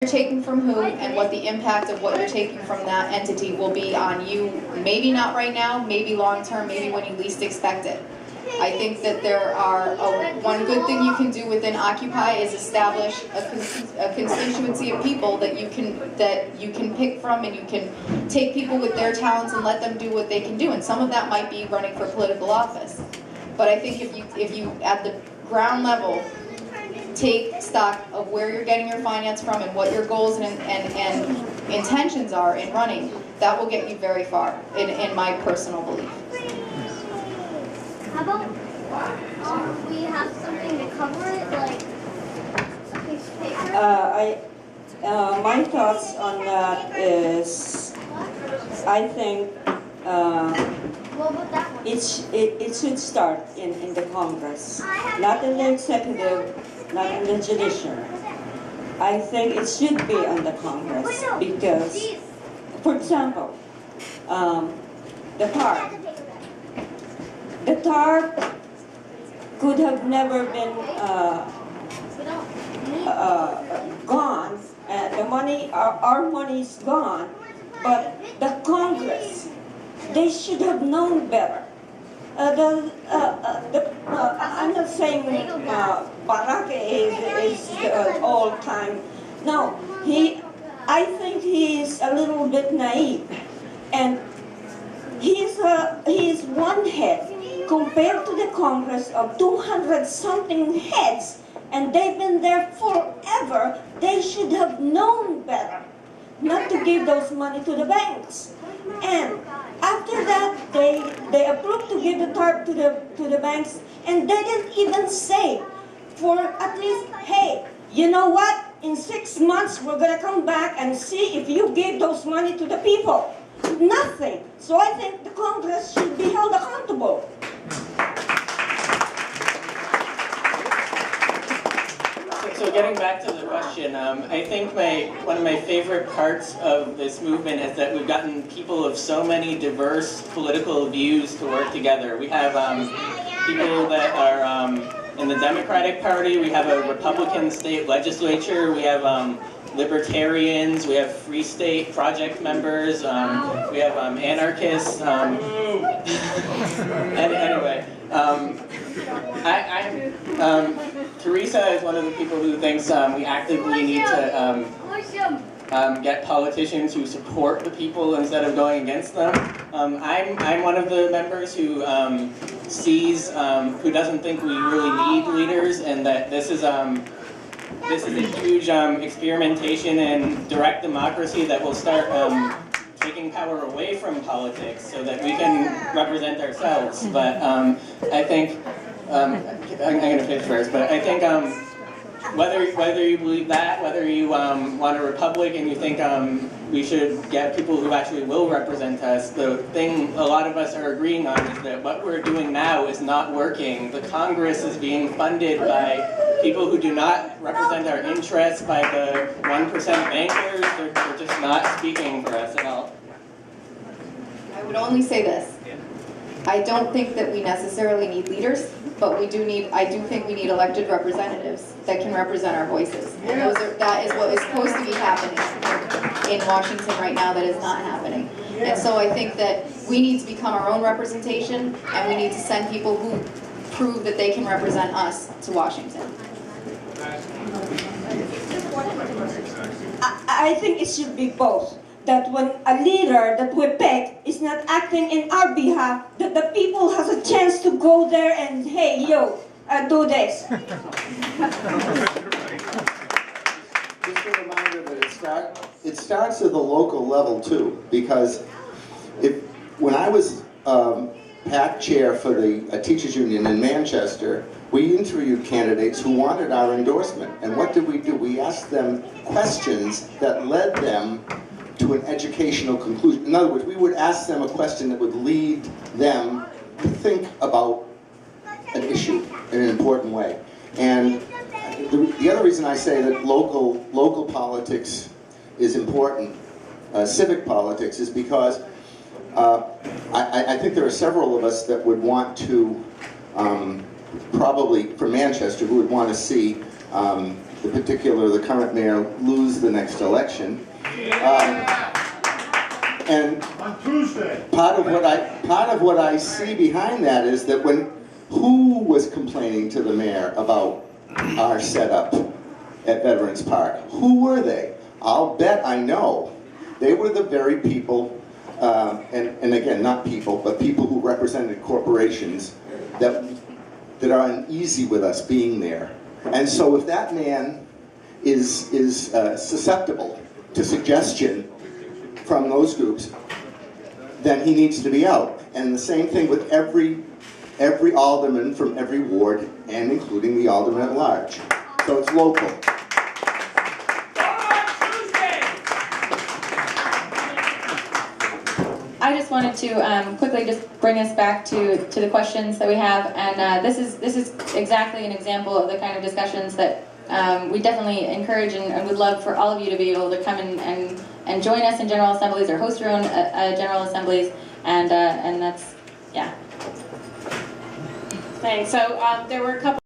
you're taking from who and what the impact of what you're taking from that entity will be on you, maybe not right now, maybe long term, maybe when you least expect it. I think that there are, one good thing you can do within Occupy is establish a constituency of people that you can pick from, and you can take people with their talents and let them do what they can do, and some of that might be running for political office. But I think if you at the ground level take stock of where you're getting your finance from and what your goals and intentions are in running, that will get you very far, in my personal belief. How about we have something to cover it, like a piece of paper? My thoughts on that is, I think it should start in the Congress, not in the executive, not in the judiciary. I think it should be on the Congress because, for example, the TARP. The TARP could have never been gone. The money, our money is gone, but the Congress, they should have known better. I'm not saying Barack is all-time. No, I think he is a little bit naive, and he is one head compared to the Congress of 200-something heads, and they've been there forever. They should have known better not to give those money to the banks. And after that, they approved to give the TARP to the banks, and they didn't even say for at least, hey, you know what? In 6 months, we're going to come back and see if you gave those money to the people. Nothing. So I think the Congress should be held accountable. So getting back to the question, I think one of my favorite parts of this movement is that we've gotten people of so many diverse political views to work together. We have people that are in the Democratic Party, we have a Republican state legislature, we have libertarians, we have Free State Project members, we have anarchists. Anyway, Teresa is one of the people who thinks we actively need to get politicians who support the people instead of going against them. I'm one of the members who sees, who doesn't think we really need leaders, and that this is a huge experimentation in direct democracy that will start taking power away from politics so that we can represent ourselves. But I think, I'm going to finish first, but I think whether you believe that, whether you want a republic and you think we should get people who actually will represent us, the thing a lot of us are agreeing on is that what we're doing now is not working. The Congress is being funded by people who do not represent our interests, by the 1% bankers. They're just not speaking for us at all. I would only say this. I don't think that we necessarily need leaders, but I do think we need elected representatives that can represent our voices. And that is what is supposed to be happening in Washington right now that is not happening. And so I think that we need to become our own representation, and we need to send people who prove that they can represent us to Washington. I think it should be both. That when a leader that we pick is not acting in our behalf, that the people has a chance to go there and, hey, yo, do this. Just a reminder that it starts at the local level too, because when I was PAC chair for the teachers union in Manchester, we interviewed candidates who wanted our endorsement. And what did we do? We asked them questions that led them to an educational conclusion. In other words, we would ask them a question that would lead them to think about an issue in an important way. And the other reason I say that local politics is important, civic politics, is because I think there are several of us that would want to, probably for Manchester, who would want to see the current mayor, lose the next election. And On Tuesday. part of what I see behind that is that who was complaining to the mayor about our setup at Veterans Park? Who were they? I'll bet I know. They were the very people, and again, not people, but people who represented corporations that are uneasy with us being there. And so if that man is susceptible to suggestion from those groups, then he needs to be out. And the same thing with every alderman from every ward, and including the alderman at large. So it's local. I just wanted to quickly just bring us back to the questions that we have, and this is exactly an example of the kind of discussions that we definitely encourage and would love for all of you to be able to come and join us in General Assemblies or host your own General Assemblies, and that's, yeah. Thanks. So there were a couple